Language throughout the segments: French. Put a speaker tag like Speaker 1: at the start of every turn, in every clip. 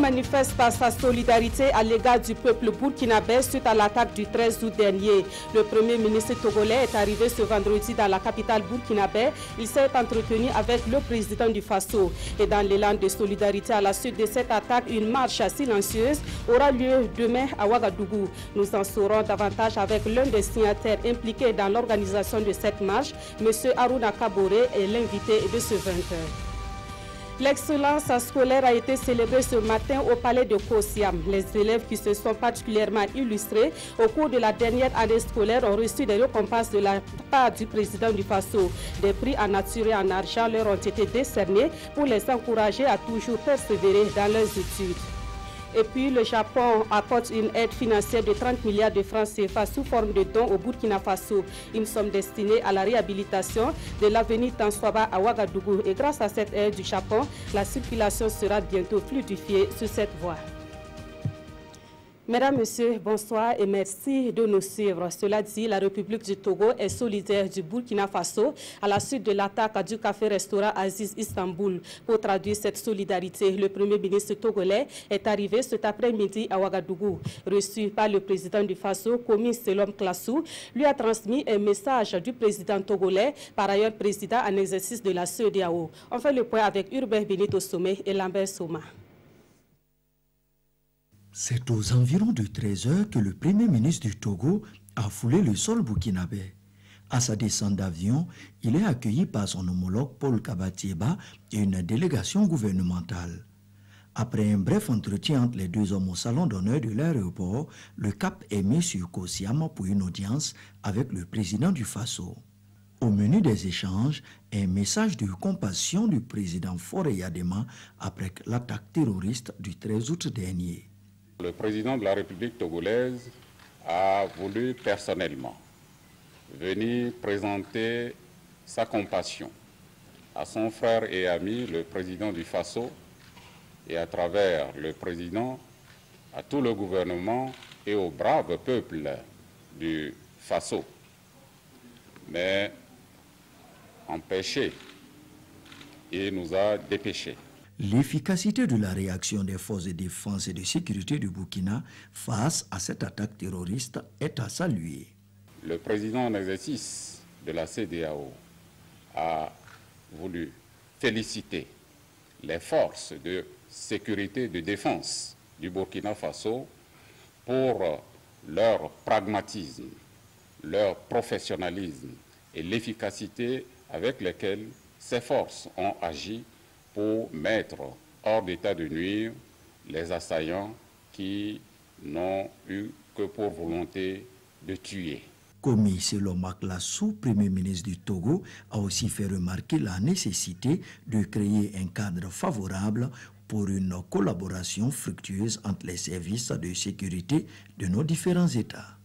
Speaker 1: manifeste par sa solidarité à l'égard du peuple burkinabé suite à l'attaque du 13 août dernier. Le Premier ministre togolais est arrivé ce vendredi dans la capitale burkinabé. Il s'est entretenu avec le président du Faso. Et dans l'élan de solidarité à la suite de cette attaque, une marche silencieuse aura lieu demain à Ouagadougou. Nous en saurons davantage avec l'un des signataires impliqués dans l'organisation de cette marche, M. Aruna Kabore, est l'invité de ce 20h. L'excellence scolaire a été célébrée ce matin au palais de Kosiam. Les élèves qui se sont particulièrement illustrés au cours de la dernière année scolaire ont reçu des récompenses de la part du président du Faso. Des prix en nature et en argent leur ont été décernés pour les encourager à toujours persévérer dans leurs études. Et puis, le Japon apporte une aide financière de 30 milliards de francs CFA sous forme de dons au Burkina Faso. Une somme destinée à la réhabilitation de l'avenue Tanswaba à Ouagadougou. Et grâce à cette aide du Japon, la circulation sera bientôt fluidifiée sur cette voie. Mesdames, Messieurs, bonsoir et merci de nous suivre. Cela dit, la République du Togo est solidaire du Burkina Faso à la suite de l'attaque du café-restaurant Aziz Istanbul. Pour traduire cette solidarité, le Premier ministre togolais est arrivé cet après-midi à Ouagadougou. Reçu par le président du Faso, Komi Selom Klassou, lui a transmis un message du président togolais, par ailleurs président en exercice de la CEDEAO. On fait le point avec Urbain Benito Sommet et Lambert Soma.
Speaker 2: C'est aux environs de 13 h que le Premier ministre du Togo a foulé le sol burkinabé. À sa descente d'avion, il est accueilli par son homologue Paul Kabatieba et une délégation gouvernementale. Après un bref entretien entre les deux hommes au salon d'honneur de l'aéroport, le cap est mis sur Kosiam pour une audience avec le président du Faso. Au menu des échanges, un message de compassion du président Faure Yadema après l'attaque terroriste du 13 août dernier.
Speaker 3: Le président de la République togolaise a voulu personnellement venir présenter sa compassion à son frère et ami, le président du Faso, et à travers le président, à tout le gouvernement et au brave peuple du Faso. Mais empêché, il nous a dépêchés.
Speaker 2: L'efficacité de la réaction des forces de défense et de sécurité du Burkina face à cette attaque terroriste est à saluer.
Speaker 3: Le président en exercice de la CEDEAO a voulu féliciter les forces de sécurité et de défense du Burkina Faso pour leur pragmatisme, leur professionnalisme et l'efficacité avec lesquelles ces forces ont agi pour mettre hors d'état de nuire les assaillants qui n'ont eu que pour volonté de tuer.
Speaker 2: Komi Selom Klassou, Premier ministre du Togo, a aussi fait remarquer la nécessité de créer un cadre favorable pour une collaboration fructueuse entre les services de sécurité de nos différents États.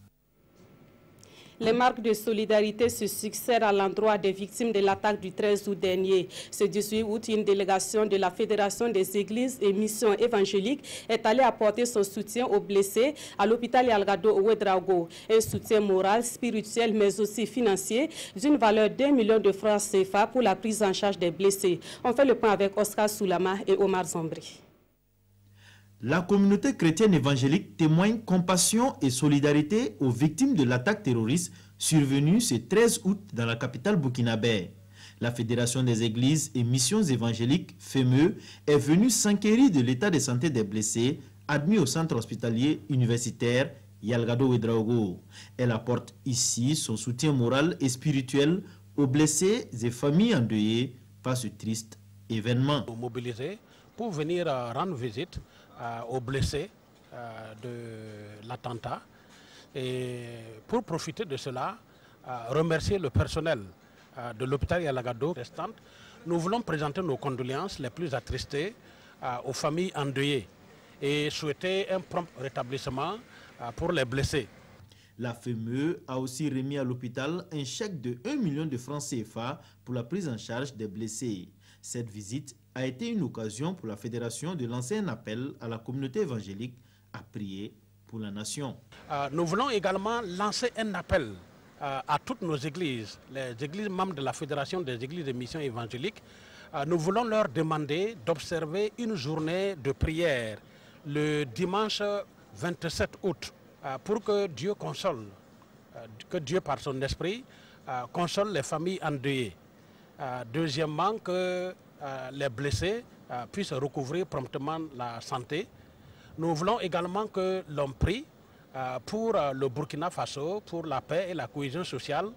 Speaker 1: Les marques de solidarité se succèdent à l'endroit des victimes de l'attaque du 13 août dernier. Ce 18 août, une délégation de la Fédération des Églises et Missions évangéliques est allée apporter son soutien aux blessés à l'hôpital Yalgado Ouedraogo. Un soutien moral, spirituel, mais aussi financier d'une valeur d'1 million de francs CFA pour la prise en charge des blessés. On fait le point avec Oscar Soulama et Omar Zambri.
Speaker 4: La communauté chrétienne évangélique témoigne compassion et solidarité aux victimes de l'attaque terroriste survenue ce 13 août dans la capitale burkinabé. La Fédération des Églises et Missions évangéliques, FEME, est venue s'enquérir de l'état de santé des blessés admis au centre hospitalier universitaire Yalgado Ouedraogo. Elle apporte ici son soutien moral et spirituel aux blessés et familles endeuillées par ce triste événement.
Speaker 5: Mobilisés pour venir rendre visite aux blessés de l'attentat et pour profiter de cela, remercier le personnel de l'hôpital Yalgado restante. Nous voulons présenter nos condoléances les plus attristées aux familles endeuillées et souhaiter un prompt rétablissement pour les blessés.
Speaker 4: La FEME a aussi remis à l'hôpital un chèque de 1 million de francs CFA pour la prise en charge des blessés. Cette visite a été une occasion pour la Fédération de lancer un appel à la communauté évangélique à prier pour la nation.
Speaker 5: Nous voulons également lancer un appel à toutes nos églises, les églises membres de la Fédération des Églises et Missions évangéliques. Nous voulons leur demander d'observer une journée de prière le dimanche 27 août pour que Dieu console, que Dieu par son esprit console les familles endeuillées. Deuxièmement, que les blessés puissent recouvrir promptement la santé. Nous voulons également que l'on prie pour le Burkina Faso, pour la paix et la cohésion sociale.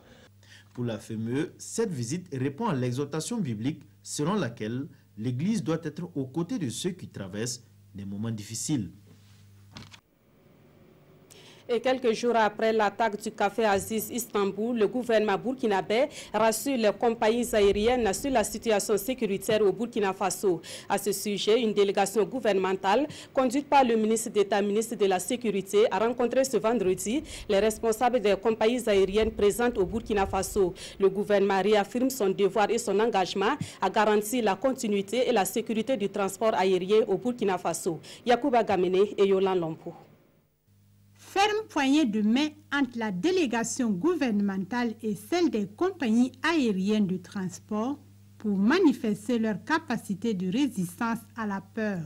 Speaker 4: Pour la FME, cette visite répond à l'exhortation biblique selon laquelle l'Église doit être aux côtés de ceux qui traversent des moments difficiles.
Speaker 1: Et quelques jours après l'attaque du café Aziz Istanbul, le gouvernement burkinabé rassure les compagnies aériennes sur la situation sécuritaire au Burkina Faso. À ce sujet, une délégation gouvernementale conduite par le ministre d'État, ministre de la Sécurité, a rencontré ce vendredi les responsables des compagnies aériennes présentes au Burkina Faso. Le gouvernement réaffirme son devoir et son engagement à garantir la continuité et la sécurité du transport aérien au Burkina Faso. Yacouba Gamene et Yolan Lompo.
Speaker 6: Ferme poignée de main entre la délégation gouvernementale et celle des compagnies aériennes de transport pour manifester leur capacité de résistance à la peur.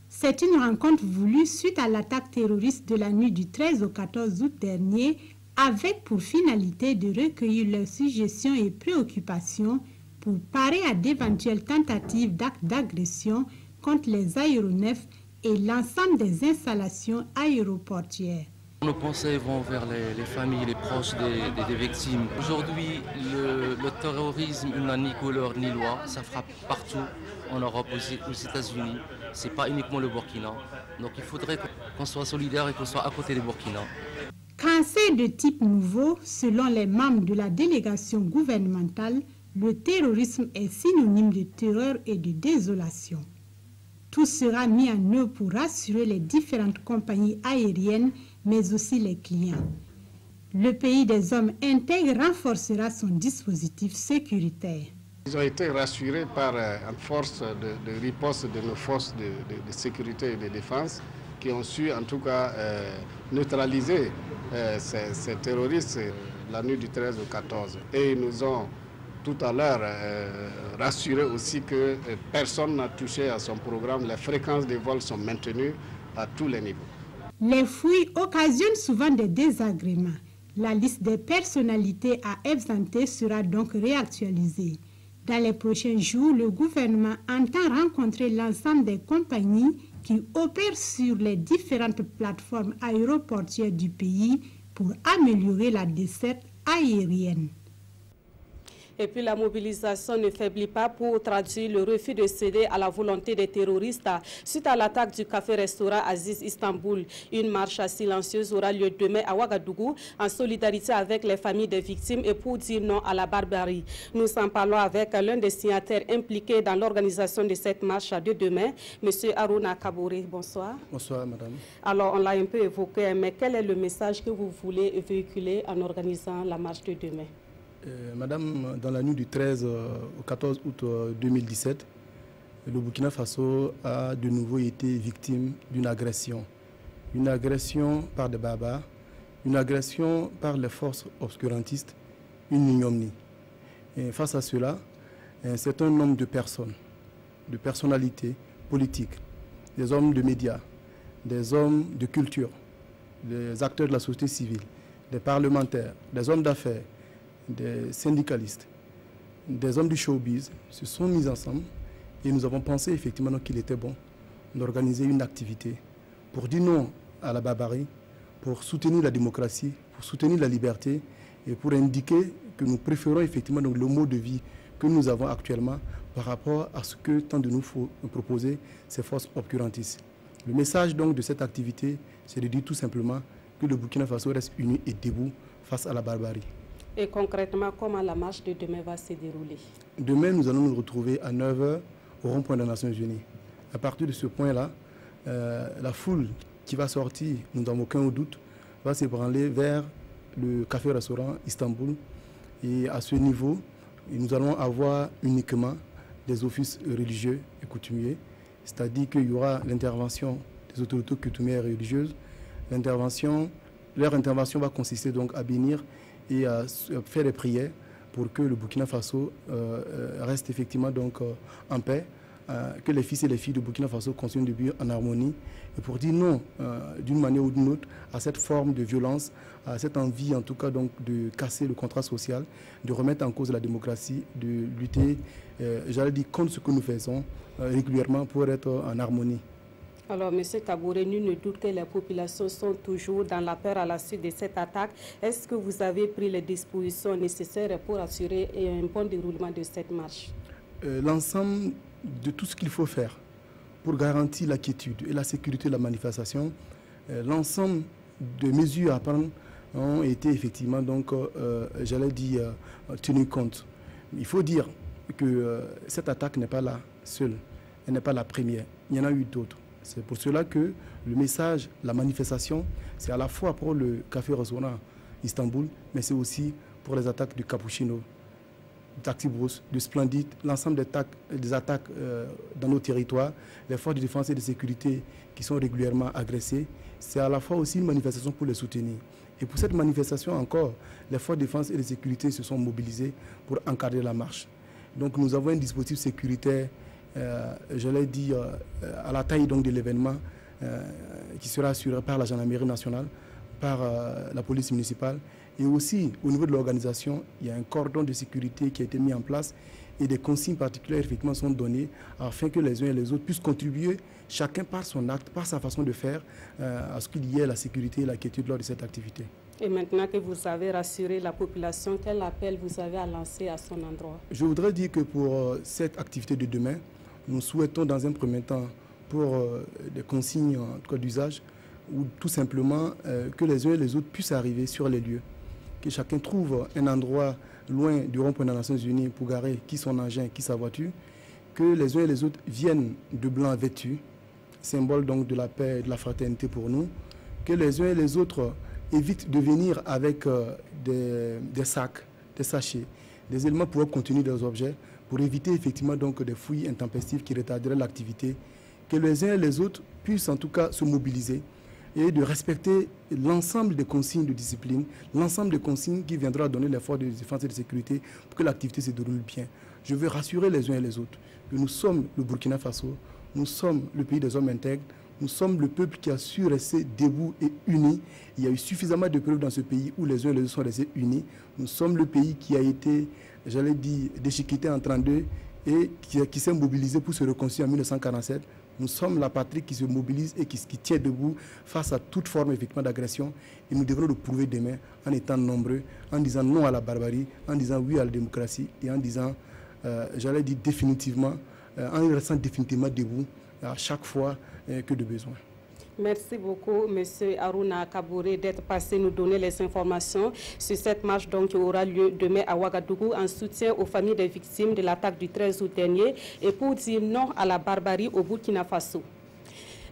Speaker 6: C'est une rencontre voulue suite à l'attaque terroriste de la nuit du 13 au 14 août dernier, avec pour finalité de recueillir leurs suggestions et préoccupations pour parer à d'éventuelles tentatives d'actes d'agression contre les aéronefs et l'ensemble des installations aéroportuaires.
Speaker 7: Nos pensées vont vers les familles, les proches des victimes. Aujourd'hui, le terrorisme n'a ni couleur ni loi, ça frappe partout en Europe, aux États-Unis. Ce n'est pas uniquement le Burkina. Donc il faudrait qu'on soit solidaire et qu'on soit à côté des Burkina.
Speaker 6: Cancer de type nouveau, selon les membres de la délégation gouvernementale, le terrorisme est synonyme de terreur et de désolation. Tout sera mis en œuvre pour rassurer les différentes compagnies aériennes, mais aussi les clients. Le pays des hommes intègres renforcera son dispositif sécuritaire.
Speaker 8: Ils ont été rassurés par une force de riposte de nos forces de sécurité et de défense qui ont su en tout cas neutraliser ces terroristes la nuit du 13 au 14. Et ils nous ont tout à l'heure rassuré aussi que personne n'a touché à son programme. Les fréquences des vols sont maintenues à tous les niveaux.
Speaker 6: Les fouilles occasionnent souvent des désagréments. La liste des personnalités à absenter sera donc réactualisée. Dans les prochains jours, le gouvernement entend rencontrer l'ensemble des compagnies qui opèrent sur les différentes plateformes aéroportuaires du pays pour améliorer la desserte aérienne.
Speaker 1: Et puis la mobilisation ne faiblit pas pour traduire le refus de céder à la volonté des terroristes suite à l'attaque du café-restaurant Aziz Istanbul. Une marche silencieuse aura lieu demain à Ouagadougou en solidarité avec les familles des victimes et pour dire non à la barbarie. Nous en parlons avec l'un des signataires impliqués dans l'organisation de cette marche de demain, M. Harouna Kabouré. Bonsoir.
Speaker 9: Bonsoir, madame.
Speaker 1: Alors, on l'a un peu évoqué, mais quel est le message que vous voulez véhiculer en organisant la marche de demain?
Speaker 9: Madame, dans la nuit du 13 au 14 août 2017, le Burkina Faso a de nouveau été victime d'une agression. Une agression par des barbares, une agression par les forces obscurantistes, une ignominie. Et face à cela, un certain nombre de personnes, de personnalités politiques, des hommes de médias, des hommes de culture, des acteurs de la société civile, des parlementaires, des hommes d'affaires, des syndicalistes, des hommes du showbiz se sont mis ensemble et nous avons pensé effectivement qu'il était bon d'organiser une activité pour dire non à la barbarie, pour soutenir la démocratie, pour soutenir la liberté et pour indiquer que nous préférons effectivement donc le mode de vie que nous avons actuellement par rapport à ce que tant de nous faut proposer ces forces obscurantistes. Le message donc de cette activité, c'est de dire tout simplement que le Burkina Faso reste uni et debout face à la barbarie.
Speaker 1: Et concrètement, comment la marche de demain va se dérouler?
Speaker 9: Demain, nous allons nous retrouver à 9 h au rond-point des Nations Unies. À partir de ce point-là, la foule qui va sortir, nous n'avons aucun doute, va s'ébranler vers le café-restaurant Istanbul. Et à ce niveau, nous allons avoir uniquement des offices religieux et coutumiers, c'est-à-dire qu'il y aura l'intervention des autorités coutumières et religieuses. Leur intervention va consister donc à bénir et à faire des prières pour que le Burkina Faso reste effectivement donc en paix que les fils et les filles de Burkina Faso continuent de vivre en harmonie et pour dire non d'une manière ou d'une autre à cette forme de violence, à cette envie en tout cas donc de casser le contrat social, de remettre en cause la démocratie, de lutter, j'allais dire, contre ce que nous faisons régulièrement pour être en harmonie. Alors, M. Kaboré, nul ne doute que les populations sont toujours dans la peur à la suite de cette attaque. Est-ce que vous avez pris les dispositions nécessaires pour assurer un bon déroulement de cette marche? L'ensemble de tout ce qu'il faut faire pour garantir la quiétude et la sécurité de la manifestation, l'ensemble de mesures à prendre ont été effectivement, donc, j'allais dire, tenues compte. Il faut dire que cette attaque n'est pas la seule, elle n'est pas la première, il y en a eu d'autres. C'est pour cela que le message, la manifestation, c'est à la fois pour le café-restaurant Istanbul, mais c'est aussi pour les attaques du Cappuccino, du Taxi Brousse, du Splendide, l'ensemble des attaques dans nos territoires, les forces de défense et de sécurité qui sont régulièrement agressées. C'est à la fois aussi une manifestation pour les soutenir. Et pour cette manifestation encore, les forces de défense et de sécurité se sont mobilisées pour encadrer la marche. Donc nous avons un dispositif sécuritaire, je l'ai dit, à la taille donc de l'événement, qui sera assuré par la gendarmerie nationale, par la police municipale. Et aussi, au niveau de l'organisation, il y a un cordon de sécurité qui a été mis en place et des consignes particulières effectivement sont données afin que les uns et les autres puissent contribuer, chacun par son acte, par sa façon de faire, à ce qu'il y ait la sécurité et la quiétude lors de cette activité. Et maintenant que vous avez rassuré la population, quel appel vous avez à lancer à son endroit? Je voudrais dire que pour cette activité de demain, nous souhaitons dans un premier temps, pour des consignes en tout cas d'usage, ou tout simplement que les uns et les autres puissent arriver sur les lieux, que chacun trouve un endroit loin du rond-point des Nations Unies pour garer qui son engin, qui sa voiture, que les uns et les autres viennent de blanc vêtus, symbole donc de la paix et de la fraternité pour nous, que les uns et les autres évitent de venir avec des sacs, des sachets, des éléments pour contenir des objets, pour éviter effectivement donc des fouilles intempestives qui retarderaient l'activité, que les uns et les autres puissent en tout cas se mobiliser et de respecter l'ensemble des consignes de discipline, l'ensemble des consignes qui viendront donner les forces de défense et de sécurité pour que l'activité se déroule bien. Je veux rassurer les uns et les autres que nous sommes le Burkina Faso, nous sommes le pays des hommes intègres, nous sommes le peuple qui a su rester debout et uni. Il y a eu suffisamment de preuves dans ce pays où les uns et les autres sont restés unis. Nous sommes le pays qui a été, j'allais dire, déchiqueté en 1932 et qui s'est mobilisé pour se reconstruire en 1947. Nous sommes la patrie qui se mobilise et qui tient debout face à toute forme effectivement d'agression. Et nous devrons le prouver demain en étant nombreux, en disant non à la barbarie, en disant oui à la démocratie et en disant, j'allais dire définitivement, en restant définitivement debout à chaque fois que de besoin. Merci beaucoup, M. Aruna Kaboré, d'être passé nous donner les informations sur cette marche donc, qui aura lieu demain à Ouagadougou en soutien aux familles des victimes de l'attaque du 13 août dernier et pour dire non à la barbarie au Burkina Faso.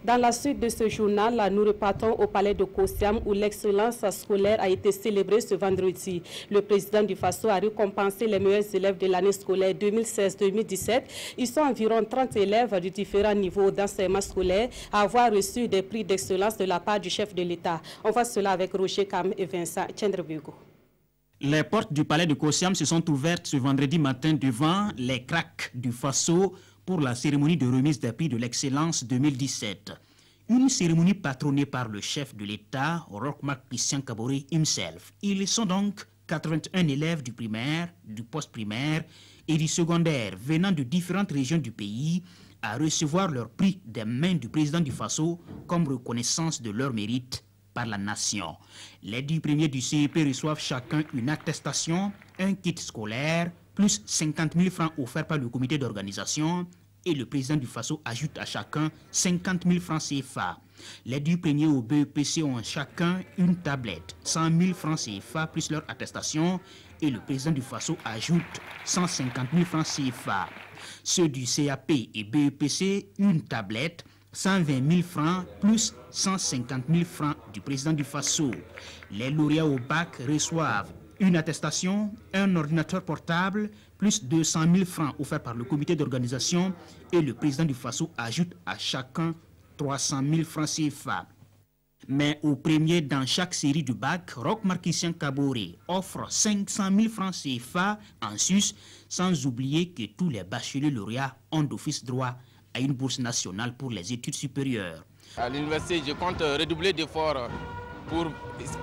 Speaker 9: Dans la suite de ce journal, nous repartons au palais de Kosiam où l'excellence scolaire a été célébrée ce vendredi. Le président du Faso a récompensé les meilleurs élèves de l'année scolaire 2016-2017. Ils sont environ 30 élèves de différents niveaux d'enseignement scolaire à avoir reçu des prix d'excellence de la part du chef de l'État. On voit cela avec Roger Kam et Vincent Tchendrebugo.
Speaker 10: Les portes du palais de Kosiam se sont ouvertes ce vendredi matin devant les cracks du Faso pour la cérémonie de remise des prix de l'excellence 2017. Une cérémonie patronnée par le chef de l'État, Roch-Marc Christian Kaboré himself. Ils sont donc 81 élèves du primaire, du post-primaire et du secondaire venant de différentes régions du pays à recevoir leur prix des mains du président du Faso comme reconnaissance de leur mérite par la nation. Les 10 premiers du CEP reçoivent chacun une attestation, un kit scolaire, plus 50 000 francs offerts par le comité d'organisation et le président du Faso ajoute à chacun 50 000 francs CFA. Les 10 premiers au BEPC ont chacun une tablette, 100 000 francs CFA plus leur attestation et le président du Faso ajoute 150 000 francs CFA. Ceux du CAP et BEPC, une tablette, 120 000 francs plus 150 000 francs du président du Faso. Les lauréats au bac reçoivent une attestation, un ordinateur portable, plus 200 000 francs offerts par le comité d'organisation et le président du Faso ajoute à chacun 300 000 francs CFA. Mais au premier dans chaque série du bac, Roch Marc Christian Kaboré offre 500 000 francs CFA en sus, sans oublier que tous les bacheliers lauréats ont d'office droit à une bourse nationale pour les études supérieures.
Speaker 11: À l'université, je compte redoubler d'efforts pour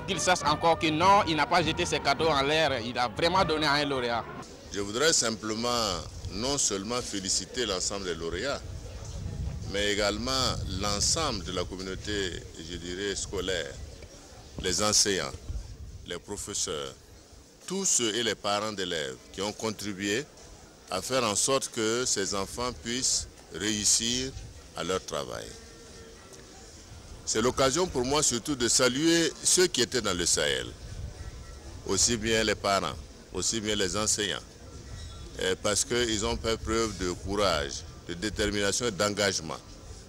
Speaker 11: qu'il sache encore que non, il n'a pas jeté ses cadeaux en l'air, il a vraiment donné à un lauréat.
Speaker 12: Je voudrais simplement non seulement féliciter l'ensemble des lauréats, mais également l'ensemble de la communauté, je dirais, scolaire, les enseignants, les professeurs, tous ceux et les parents d'élèves qui ont contribué à faire en sorte que ces enfants puissent réussir à leur travail. C'est l'occasion pour moi surtout de saluer ceux qui étaient dans le Sahel, aussi bien les parents, aussi bien les enseignants, parce qu'ils ont fait preuve de courage, de détermination et d'engagement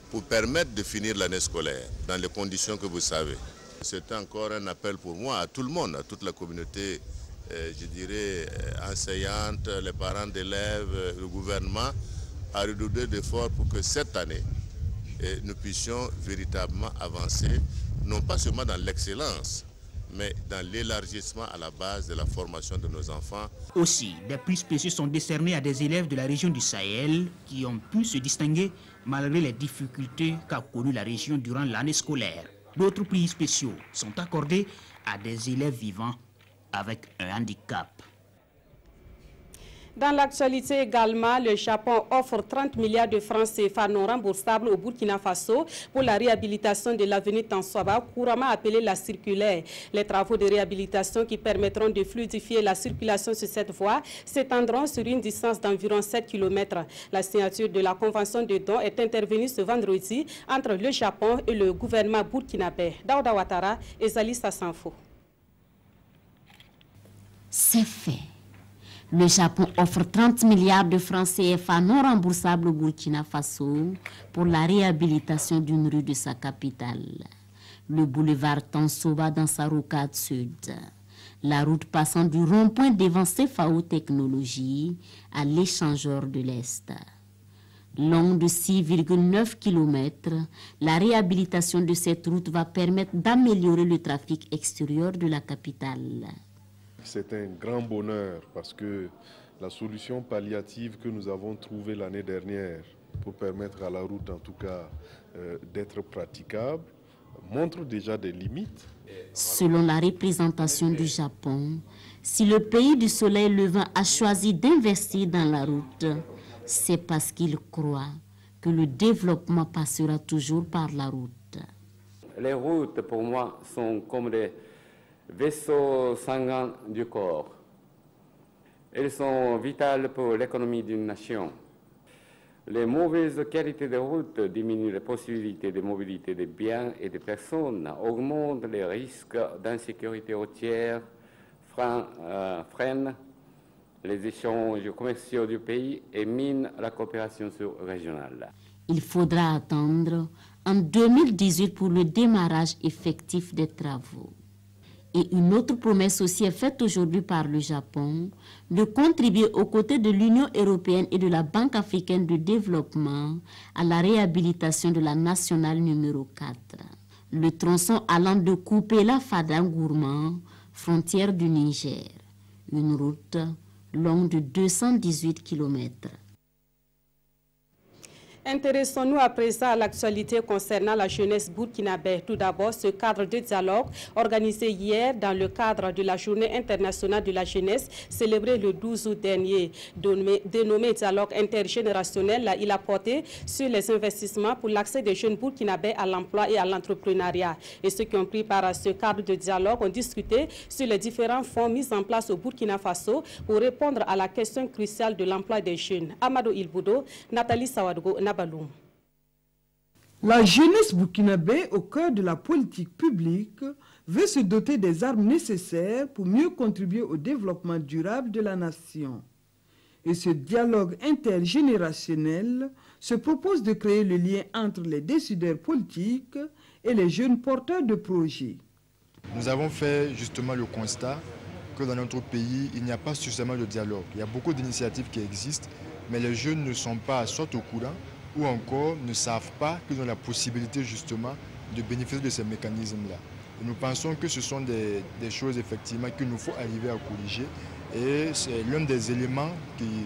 Speaker 12: pour permettre de finir l'année scolaire dans les conditions que vous savez. C'est encore un appel pour moi à tout le monde, à toute la communauté, je dirais, enseignante, les parents d'élèves, le gouvernement, à redoubler d'efforts pour que cette année, nous puissions véritablement avancer, non pas seulement dans l'excellence, mais dans l'élargissement à la base de la formation de nos enfants.
Speaker 10: Aussi, des prix spéciaux sont décernés à des élèves de la région du Sahel qui ont pu se distinguer malgré les difficultés qu'a connues la région durant l'année scolaire. D'autres prix spéciaux sont accordés à des élèves vivant avec un handicap.
Speaker 1: Dans l'actualité également, le Japon offre 30 milliards de francs CFA non remboursables au Burkina Faso pour la réhabilitation de l'avenue Tansoaba, couramment appelée la circulaire. Les travaux de réhabilitation qui permettront de fluidifier la circulation sur cette voie s'étendront sur une distance d'environ 7 km. La signature de la convention de don est intervenue ce vendredi entre le Japon et le gouvernement burkinabé. Daouda Ouattara et Zalissa Sanfo.
Speaker 13: C'est fait. Le Japon offre 30 milliards de francs CFA non remboursables au Burkina Faso pour la réhabilitation d'une rue de sa capitale, le boulevard Tansoba dans sa rocade sud. La route passant du rond-point devant CFAO Technologies à l'échangeur de l'Est. Longue de 6,9 km, la réhabilitation de cette route va permettre d'améliorer le trafic extérieur de la capitale.
Speaker 14: C'est un grand bonheur parce que la solution palliative que nous avons trouvée l'année dernière pour permettre à la route en tout cas d'être praticable montre déjà des limites.
Speaker 13: Selon la représentation du Japon, si le pays du soleil levant a choisi d'investir dans la route, c'est parce qu'il croit que le développement passera toujours par la route.
Speaker 15: Les routes pour moi sont comme des vaisseaux sanguins du corps. Elles sont vitales pour l'économie d'une nation. Les mauvaises qualités de route diminuent les possibilités de mobilité des biens et des personnes, augmentent les risques d'insécurité routière, freinent les échanges commerciaux du pays et minent la coopération régionale.
Speaker 13: Il faudra attendre en 2018 pour le démarrage effectif des travaux. Et une autre promesse aussi est faite aujourd'hui par le Japon, de contribuer aux côtés de l'Union européenne et de la Banque africaine de développement à la réhabilitation de la nationale numéro 4. Le tronçon allant de Koupela-Fadang-Gourmand, frontière du Niger. Une route longue de 218 km.
Speaker 1: Intéressons-nous à présent à l'actualité concernant la jeunesse burkinabé. Tout d'abord, ce cadre de dialogue organisé hier dans le cadre de la Journée internationale de la jeunesse célébrée le 12 août dernier. Dénommé dialogue intergénérationnel, il a porté sur les investissements pour l'accès des jeunes burkinabés à l'emploi et à l'entrepreneuriat. Et ceux qui ont pris part à ce cadre de dialogue ont discuté sur les différents fonds mis en place au Burkina Faso pour répondre à la question cruciale de l'emploi des jeunes. Amadou Ilboudo, Nathalie Sawadgo,
Speaker 16: La jeunesse burkinabé, au cœur de la politique publique, veut se doter des armes nécessaires pour mieux contribuer au développement durable de la nation. Et ce dialogue intergénérationnel se propose de créer le lien entre les décideurs politiques et les jeunes porteurs de projets.
Speaker 17: Nous avons fait justement le constat que dans notre pays, il n'y a pas suffisamment de dialogue. Il y a beaucoup d'initiatives qui existent, mais les jeunes ne sont pas soit au courant ou encore ne savent pas qu'ils ont la possibilité justement de bénéficier de ces mécanismes-là. Nous pensons que ce sont des choses effectivement qu'il nous faut arriver à corriger et c'est l'un des éléments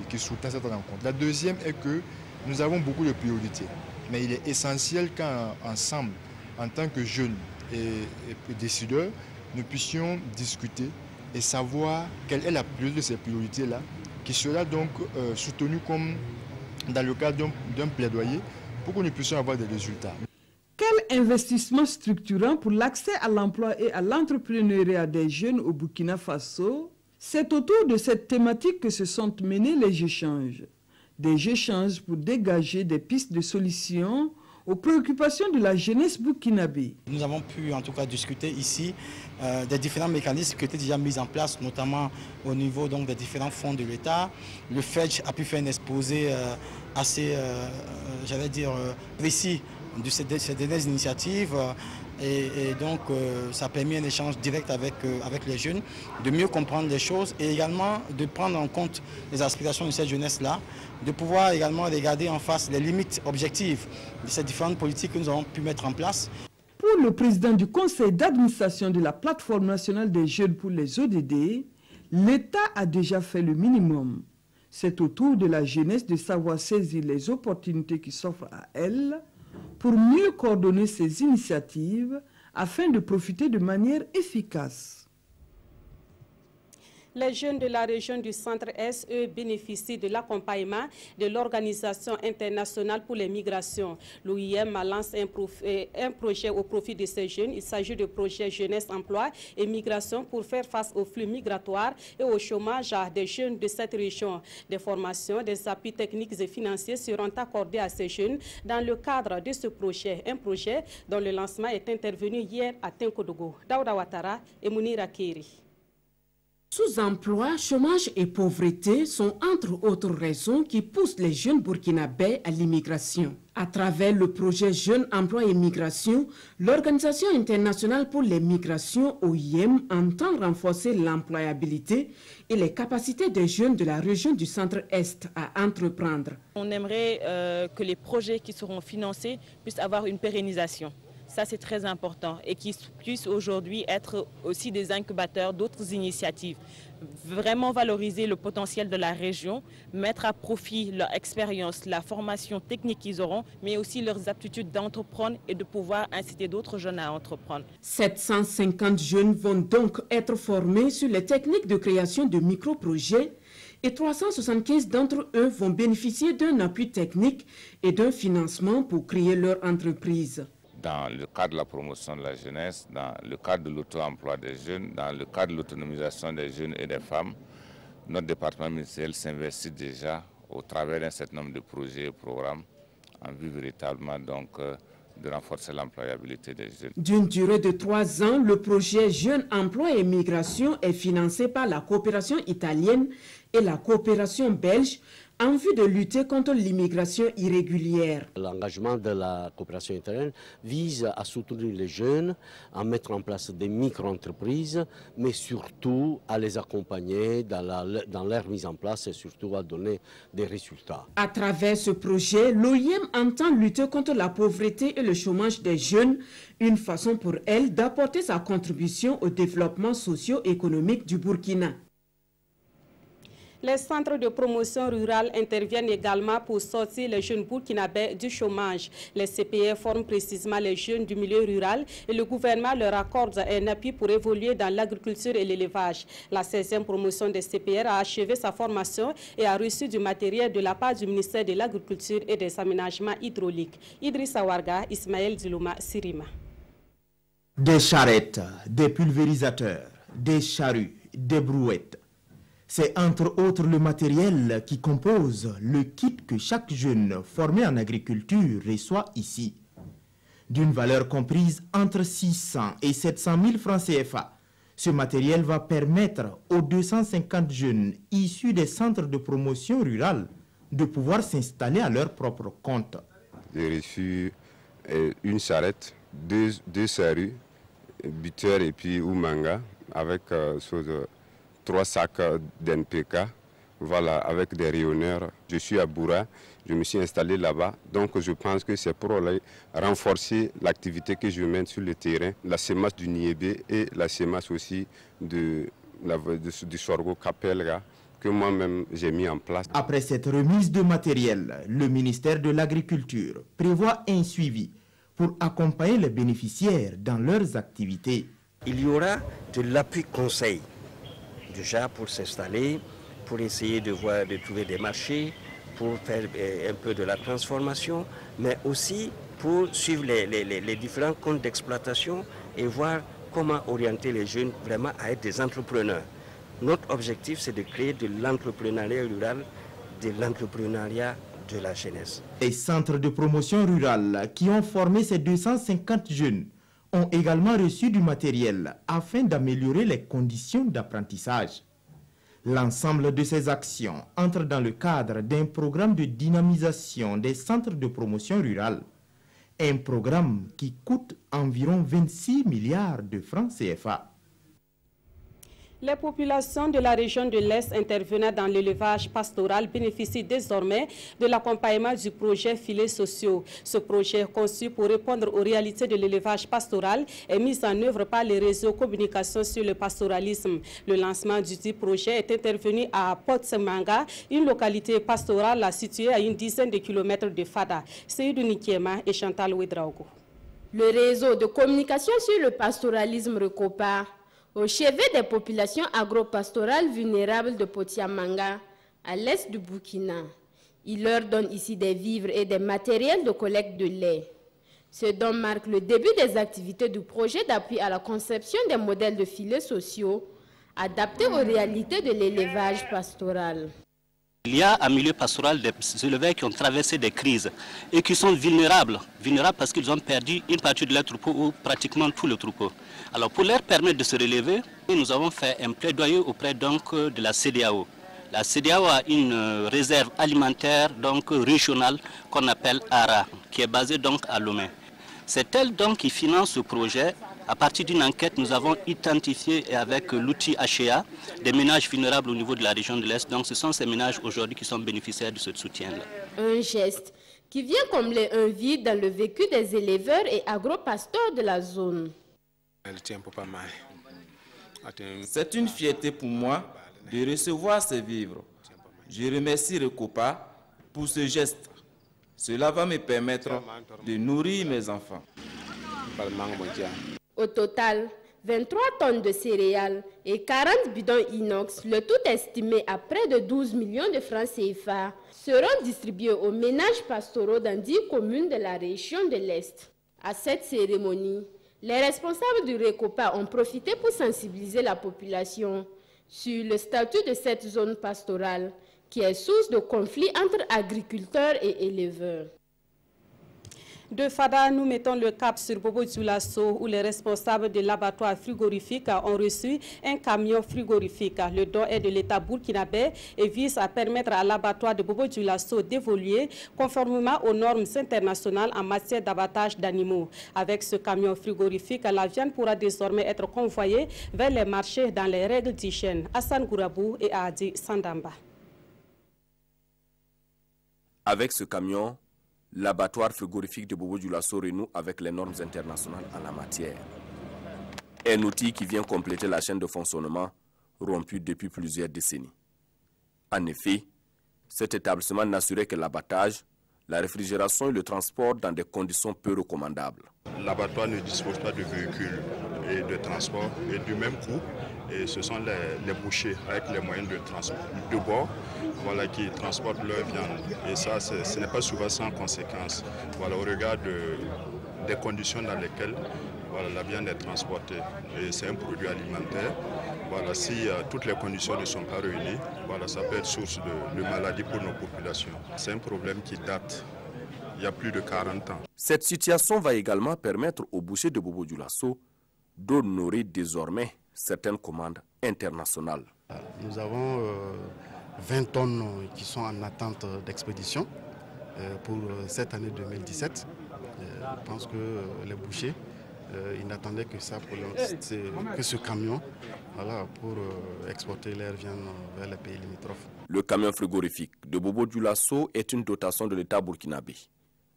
Speaker 17: qui sous-tend cette rencontre. La deuxième est que nous avons beaucoup de priorités, mais il est essentiel qu'ensemble, en tant que jeunes et décideurs, nous puissions discuter et savoir quelle est la priorité de ces priorités-là, qui sera donc soutenue comme dans le cadre d'un plaidoyer pour que nous puissions avoir des résultats.
Speaker 16: Quel investissement structurant pour l'accès à l'emploi et à l'entrepreneuriat des jeunes au Burkina Faso? C'est autour de cette thématique que se sont menés les échanges. Des échanges pour dégager des pistes de solutions aux préoccupations de la jeunesse burkinabé.
Speaker 18: Nous avons pu en tout cas discuter ici des différents mécanismes qui étaient déjà mis en place, notamment au niveau donc, des différents fonds de l'État. Le FEDJ a pu faire un exposé assez, j'allais dire, précis de ces dernières initiatives. Et donc, ça a permis un échange direct avec les jeunes, de mieux comprendre les choses et également de prendre en compte les aspirations de cette jeunesse-là, de pouvoir également regarder en face les limites objectives de ces différentes politiques que nous avons pu mettre en place.
Speaker 16: Pour le président du conseil d'administration de la plateforme nationale des jeunes pour les ODD, l'État a déjà fait le minimum. C'est au tour de la jeunesse de savoir saisir les opportunités qui s'offrent à elle pour mieux coordonner ses initiatives afin de profiter de manière efficace.
Speaker 1: Les jeunes de la région du Centre-Est, eux, bénéficient de l'accompagnement de l'Organisation internationale pour les migrations. L'OIM lance un projet au profit de ces jeunes. Il s'agit de projet Jeunesse, Emploi et Migration pour faire face aux flux migratoires et au chômage des jeunes de cette région. Des formations, des appuis techniques et financiers seront accordés à ces jeunes dans le cadre de ce projet. Un projet dont le lancement est intervenu hier à Tenkodogo. Daouda Ouattara et Mounira Keri.
Speaker 19: Sous-emploi, chômage et pauvreté sont entre autres raisons qui poussent les jeunes burkinabés à l'immigration. À travers le projet Jeunes, Emploi et Migration, l'Organisation internationale pour les migrations, OIM, entend renforcer l'employabilité et les capacités des jeunes de la région du Centre-Est à entreprendre.
Speaker 20: On aimerait que les projets qui seront financés puissent avoir une pérennisation. Ça, c'est très important et qu'ils puissent aujourd'hui être aussi des incubateurs d'autres initiatives. Vraiment valoriser le potentiel de la région, mettre à profit leur expérience, la formation technique qu'ils auront, mais aussi leurs aptitudes d'entreprendre et de pouvoir inciter d'autres jeunes à entreprendre.
Speaker 19: 750 jeunes vont donc être formés sur les techniques de création de micro-projets et 375 d'entre eux vont bénéficier d'un appui technique et d'un financement pour créer leur entreprise.
Speaker 21: Dans le cadre de la promotion de la jeunesse, dans le cadre de l'auto-emploi des jeunes, dans le cadre de l'autonomisation des jeunes et des femmes, notre département ministériel s'investit déjà au travers d'un certain nombre de projets et programmes en vue véritablement donc de renforcer l'employabilité des jeunes.
Speaker 19: D'une durée de 3 ans, le projet Jeunes, Emploi et Migration est financé par la coopération italienne et la coopération belge en vue de lutter contre l'immigration irrégulière.
Speaker 22: L'engagement de la coopération italienne vise à soutenir les jeunes, à mettre en place des micro-entreprises, mais surtout à les accompagner dans leur mise en place et surtout à donner des résultats.
Speaker 19: À travers ce projet, l'OIM entend lutter contre la pauvreté et le chômage des jeunes, une façon pour elle d'apporter sa contribution au développement socio-économique du Burkina.
Speaker 1: Les centres de promotion rurale interviennent également pour sortir les jeunes burkinabés du chômage. Les CPR forment précisément les jeunes du milieu rural et le gouvernement leur accorde un appui pour évoluer dans l'agriculture et l'élevage. La 16e promotion des CPR a achevé sa formation et a reçu du matériel de la part du ministère de l'Agriculture et des Aménagements hydrauliques. Idrissa Warga, Ismaël Dilouma, Sirima.
Speaker 4: Des charrettes, des pulvérisateurs, des charrues, des brouettes. C'est entre autres le matériel qui compose le kit que chaque jeune formé en agriculture reçoit ici. D'une valeur comprise entre 600 et 700 000 francs CFA, ce matériel va permettre aux 250 jeunes issus des centres de promotion rurale de pouvoir s'installer à leur propre compte.
Speaker 23: J'ai reçu une charrette, deux charrues, buteur et puis Oumanga avec 3 sacs d'NPK voilà, avec des rayonneurs. Je suis à Boura, je me suis installé là-bas. Donc je pense que c'est pour renforcer l'activité que je mène sur le terrain, la sémasse du niébé et la sémasse aussi du sorgho capelga que moi-même j'ai mis en place.
Speaker 4: Après cette remise de matériel, le ministère de l'Agriculture prévoit un suivi pour accompagner les bénéficiaires dans leurs activités.
Speaker 2: Il y aura de l'appui conseil, déjà pour s'installer, pour essayer de trouver des marchés, pour faire un peu de la transformation, mais aussi pour suivre les différents comptes d'exploitation et voir comment orienter les jeunes vraiment à être des entrepreneurs. Notre objectif, c'est de créer de l'entrepreneuriat rural, de l'entrepreneuriat de la jeunesse.
Speaker 4: Les centres de promotion rurale qui ont formé ces 250 jeunes ont également reçu du matériel afin d'améliorer les conditions d'apprentissage. L'ensemble de ces actions entre dans le cadre d'un programme de dynamisation des centres de promotion rurale. Un programme qui coûte environ 26 milliards de francs CFA.
Speaker 1: Les populations de la région de l'Est intervenant dans l'élevage pastoral bénéficient désormais de l'accompagnement du projet Filets sociaux. Ce projet, conçu pour répondre aux réalités de l'élevage pastoral, est mis en œuvre par les réseaux communication sur le pastoralisme. Le lancement du dit projet est intervenu à Potsemanga, une localité pastorale située à une dizaine de kilomètres de Fada. Seydou Nikiema et Chantal Ouedraogo.
Speaker 3: Le réseau de communication sur le pastoralisme Recopa, au chevet des populations agro-pastorales vulnérables de Potiamanga, à l'est du Burkina. Il leur donne ici des vivres et des matériels de collecte de lait. Ce don marque le début des activités du projet d'appui à la conception des modèles de filets sociaux adaptés aux réalités de l'élevage pastoral.
Speaker 5: Il y a un milieu pastoral des éleveurs qui ont traversé des crises et qui sont vulnérables parce qu'ils ont perdu une partie de leur troupeau ou pratiquement tout le troupeau. Alors pour leur permettre de se relever, nous avons fait un plaidoyer auprès donc de la CEDEAO. La CEDEAO a une réserve alimentaire donc régionale qu'on appelle ARA, qui est basée donc à Lomé. C'est elle donc qui finance ce projet. À partir d'une enquête, nous avons identifié avec l'outil HEA des ménages vulnérables au niveau de la région de l'Est. Donc ce sont ces ménages aujourd'hui qui sont bénéficiaires de ce soutien-là.
Speaker 3: Un geste qui vient combler un vide dans le vécu des éleveurs et agro-pasteurs de la zone.
Speaker 24: C'est une fierté pour moi de recevoir ces vivres. Je remercie Recopa pour ce geste. Cela va me permettre de nourrir mes enfants.
Speaker 3: Au total, 23 tonnes de céréales et 40 bidons inox, le tout estimé à près de 12 millions de francs CFA, seront distribués aux ménages pastoraux dans 10 communes de la région de l'Est. À cette cérémonie, les responsables du Recopa ont profité pour sensibiliser la population sur le statut de cette zone pastorale qui est source de conflits entre agriculteurs et éleveurs.
Speaker 1: De Fada, nous mettons le cap sur Bobo-Dioulasso où les responsables de l'abattoir frigorifique ont reçu un camion frigorifique. Le don est de l'État burkinabé et vise à permettre à l'abattoir de Bobo-Dioulasso d'évoluer conformément aux normes internationales en matière d'abattage d'animaux. Avec ce camion frigorifique, la viande pourra désormais être convoyée vers les marchés dans les règles d'hygiène. Hassan Gourabou et Adi Sandamba.
Speaker 25: Avec ce camion, l'abattoir frigorifique de Bobo-Dioulasso renoue avec les normes internationales en la matière. Un outil qui vient compléter la chaîne de fonctionnement rompue depuis plusieurs décennies. En effet, cet établissement n'assurait que l'abattage, la réfrigération et le transport dans des conditions peu recommandables.
Speaker 26: L'abattoir ne dispose pas de véhicules et de transport et du même coup. Et ce sont les bouchers avec les moyens de transport de bord qui transportent leur viande. Et ça, ce n'est pas souvent sans conséquence au regard des conditions dans lesquelles la viande est transportée. Et c'est un produit alimentaire. Si toutes les conditions ne sont pas réunies, ça peut être source de maladies pour nos populations. C'est un problème qui date il y a plus de 40 ans.
Speaker 25: Cette situation va également permettre aux bouchers de Bobo-Dioulasso d'honorer désormais certaines commandes internationales.
Speaker 27: Nous avons 20 tonnes qui sont en attente d'expédition pour cette année 2017. Je pense que les bouchers ils n'attendaient que ça, que ce camion, voilà, pour exporter leur viande vers les pays limitrophes.
Speaker 25: Le camion frigorifique de Bobo Dioulasso est une dotation de l'État burkinabé.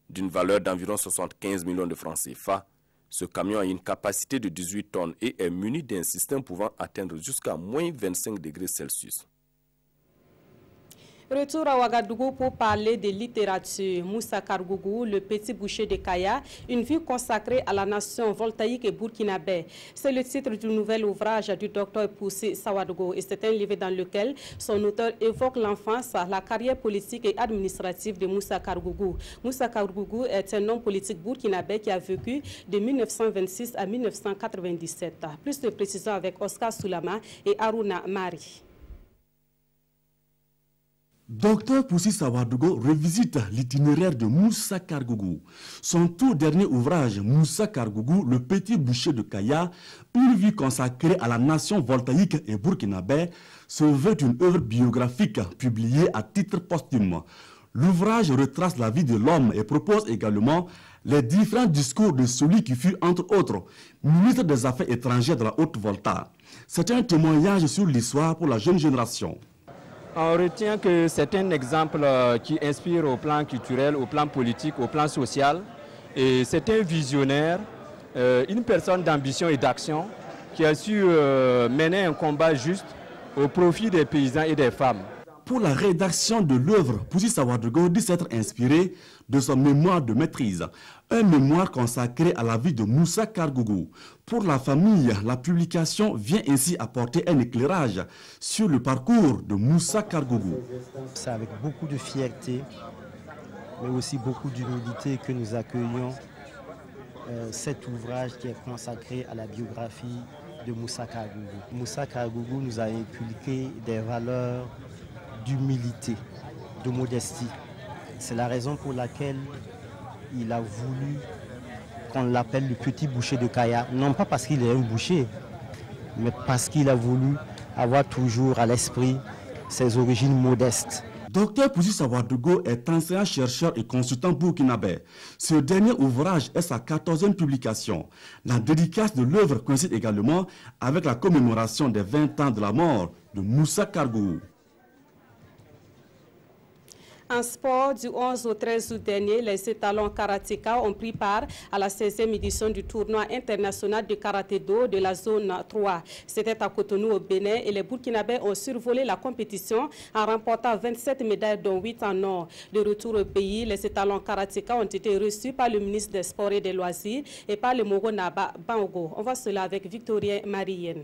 Speaker 25: D'une valeur d'environ 75 millions de francs CFA, ce camion a une capacité de 18 tonnes et est muni d'un système pouvant atteindre jusqu'à moins 25 degrés Celsius.
Speaker 1: Retour à Ouagadougou pour parler de littérature. Moussa Kargougou, le petit boucher de Kaya, une vie consacrée à la nation voltaïque et burkinabé. C'est le titre du nouvel ouvrage du docteur Poussé Sawadougou et c'est un livre dans lequel son auteur évoque l'enfance, la carrière politique et administrative de Moussa Kargougou. Moussa Kargougou est un homme politique burkinabé qui a vécu de 1926 à 1997. Plus de précisions avec Oscar Soulama et Aruna Mari.
Speaker 6: Docteur Poussy Sawadougou revisite l'itinéraire de Moussa Kargougou. Son tout dernier ouvrage, Moussa Kargougou, le petit boucher de Kaya, une vie consacrée à la nation voltaïque et burkinabé, se veut une œuvre biographique publiée à titre posthume. L'ouvrage retrace la vie de l'homme et propose également les différents discours de celui qui fut, entre autres, ministre des Affaires étrangères de la Haute-Volta. C'est un témoignage sur l'histoire pour la jeune génération.
Speaker 7: On retient que c'est un exemple qui inspire au plan culturel, au plan politique, au plan social. Et c'est un visionnaire, une personne d'ambition et d'action qui a su mener un combat juste au profit des paysans et des femmes.
Speaker 6: Pour la rédaction de l'œuvre, Poussy Sawadougou dit s'être inspiré de son mémoire de maîtrise, un mémoire consacré à la vie de Moussa Kargougou. Pour la famille, la publication vient ainsi apporter un éclairage sur le parcours de Moussa Kargougou.
Speaker 8: C'est avec beaucoup de fierté, mais aussi beaucoup d'humilité que nous accueillons cet ouvrage qui est consacré à la biographie de Moussa Kargougou. Moussa Kargougou nous a inculqué des valeurs d'humilité, de modestie. C'est la raison pour laquelle il a voulu qu'on l'appelle le petit boucher de Kaya. Non pas parce qu'il est un boucher, mais parce qu'il a voulu avoir toujours à l'esprit ses origines modestes.
Speaker 6: Docteur Poussy Sawadougou est enseignant-chercheur et consultant burkinabé. Ce dernier ouvrage est sa 14e publication. La dédicace de l'œuvre coïncide également avec la commémoration des 20 ans de la mort de Moussa Kargougou.
Speaker 1: En sport, du 11 au 13 août dernier, les étalons karatéka ont pris part à la 16e édition du tournoi international de karaté-do de la zone 3. C'était à Cotonou au Bénin et les Burkinabés ont survolé la compétition en remportant 27 médailles dont 8 en or. De retour au pays, les étalons karatéka ont été reçus par le ministre des Sports et des Loisirs et par le Moro Naba Bango. On voit cela avec Victorien Marienne.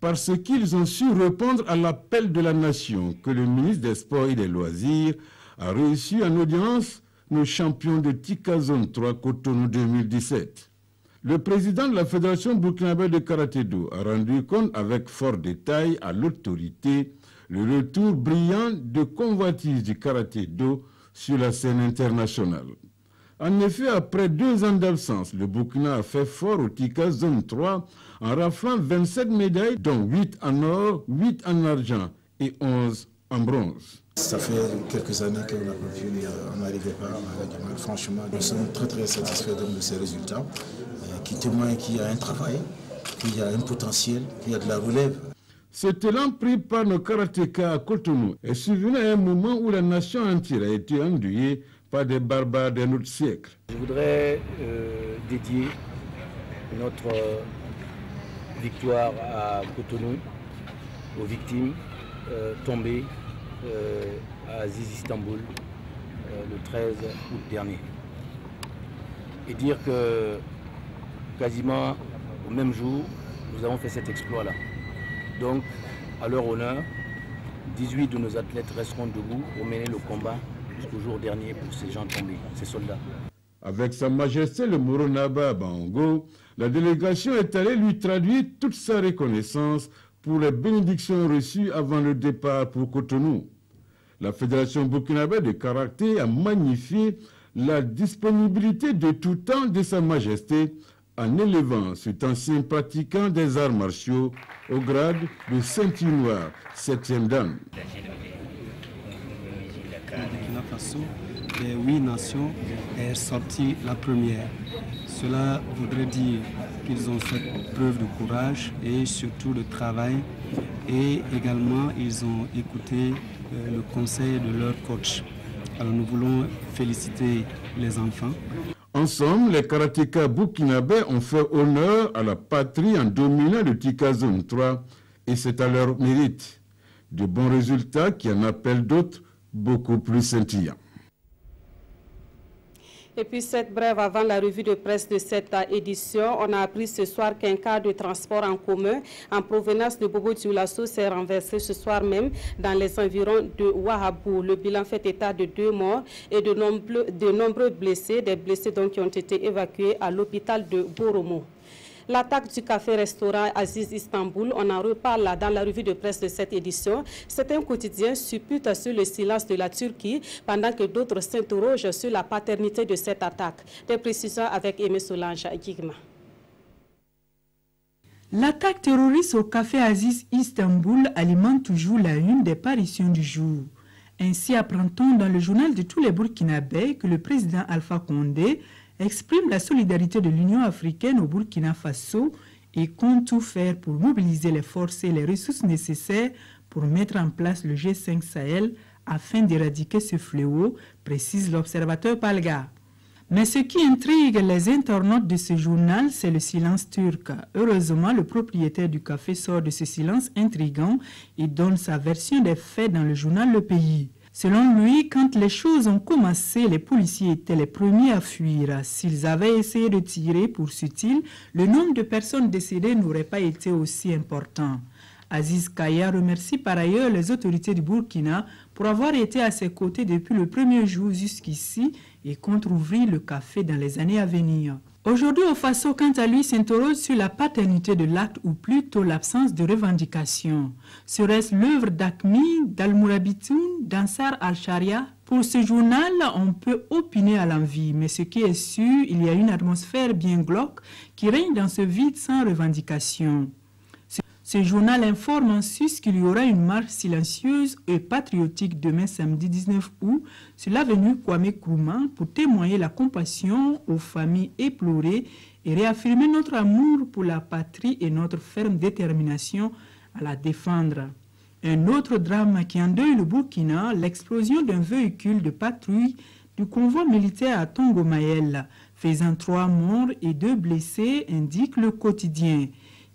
Speaker 9: Parce qu'ils ont su répondre à l'appel de la nation que le ministre des Sports et des Loisirs a reçu en audience nos champions de Tika Zone 3 Cotonou 2017. Le président de la Fédération burkinabé de karaté-do a rendu compte avec fort détail à l'autorité le retour brillant de convoitise du karaté-do sur la scène internationale. En effet, après 2 ans d'absence, le Burkina a fait fort au Tika Zone 3 en raflant 27 médailles, dont 8 en or, 8 en argent et 11 en bronze.
Speaker 10: Ça fait quelques années qu'on n'a pas vu, on n'arrivait pas avec mal. Franchement, nous sommes très satisfaits de ces résultats qui témoignent qu'il y a un travail, qu'il y a un potentiel, qu'il y a de la relève.
Speaker 9: Cet élan pris par nos karatékas à Cotonou est survenu à un moment où la nation entière a été endeuillée par des barbares d'un autre siècle.
Speaker 11: Je voudrais dédier notre victoire à Cotonou aux victimes tombées à Aziz Istanbul le 13 août dernier. Et dire que quasiment au même jour, nous avons fait cet exploit-là. Donc, à leur honneur, 18 de nos athlètes resteront debout pour mener le combat jusqu'au jour dernier pour ces gens tombés, ces soldats.
Speaker 9: Avec Sa Majesté le Moro Naba Bango, la délégation est allée lui traduire toute sa reconnaissance pour les bénédictions reçues avant le départ pour Cotonou. La Fédération burkinabé de karaté a magnifié la disponibilité de tout temps de Sa Majesté en élevant cet ancien pratiquant des arts martiaux au grade de ceinture noire, 7e dan.
Speaker 12: Le Burkina Faso des 8 nations est sortie la première. Cela voudrait dire qu'ils ont fait preuve de courage et surtout de travail, et également ils ont écouté le conseil de leur coach. Alors nous voulons féliciter les enfants.
Speaker 9: Ensemble, les karatékas burkinabés ont fait honneur à la patrie en dominant le Tikazone 3 et c'est à leur mérite. De bons résultats qui en appellent d'autres beaucoup plus scintillants.
Speaker 1: Et puis cette brève avant la revue de presse de cette édition, on a appris ce soir qu'un car de transport en commun en provenance de Bobo-Dioulasso s'est renversé ce soir même dans les environs de Ouahabou. Le bilan fait état de 2 morts et de nombreux blessés, des blessés donc qui ont été évacués à l'hôpital de Boromo. L'attaque du café-restaurant Aziz Istanbul, on en reparle dans la revue de presse de cette édition. Certains quotidiens supputent sur le silence de la Turquie, pendant que d'autres s'interrogent sur la paternité de cette attaque. Des précisions avec Aimé Solange Guigma.
Speaker 13: L'attaque terroriste au café Aziz Istanbul alimente toujours la une des parutions du jour. Ainsi apprend-on dans le journal de tous les Burkinabés que le président Alpha Condé exprime la solidarité de l'Union africaine au Burkina Faso et compte tout faire pour mobiliser les forces et les ressources nécessaires pour mettre en place le G5 Sahel afin d'éradiquer ce fléau, précise l'observateur Palga. Mais ce qui intrigue les internautes de ce journal, c'est le silence turc. Heureusement, le propriétaire du café sort de ce silence intrigant et donne sa version des faits dans le journal Le Pays. Selon lui, quand les choses ont commencé, les policiers étaient les premiers à fuir. S'ils avaient essayé de tirer, poursuit-il, le nombre de personnes décédées n'aurait pas été aussi important. Aziz Kaya remercie par ailleurs les autorités du Burkina pour avoir été à ses côtés depuis le premier jour jusqu'ici et compte ouvrir le café dans les années à venir. Aujourd'hui, au Faso, quant à lui, s'interroge sur la paternité de l'acte ou plutôt l'absence de revendication. Serait-ce l'œuvre d'Akmi, d'Al-Mourabitoun, d'Ansar al-Sharia? Pour ce journal, on peut opiner à l'envie, mais ce qui est sûr, il y a une atmosphère bien glauque qui règne dans ce vide sans revendication. Ce journal informe en sus qu'il y aura une marche silencieuse et patriotique demain samedi 19 août sur l'avenue Kwame Nkrumah pour témoigner la compassion aux familles éplorées et réaffirmer notre amour pour la patrie et notre ferme détermination à la défendre. Un autre drame qui endeuille le Burkina, l'explosion d'un véhicule de patrouille du convoi militaire à Tongomaël, faisant 3 morts et 2 blessés, indique le quotidien,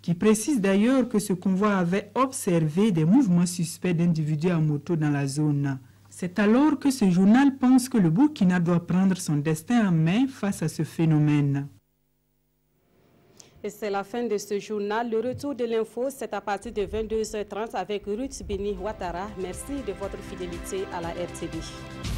Speaker 13: qui précise d'ailleurs que ce convoi avait observé des mouvements suspects d'individus à moto dans la zone. C'est alors que ce journal pense que le Burkina doit prendre son destin en main face à ce phénomène.
Speaker 1: Et c'est la fin de ce journal. Le retour de l'info, c'est à partir de 22h30 avec Ruth Beni Ouattara. Merci de votre fidélité à la RTB.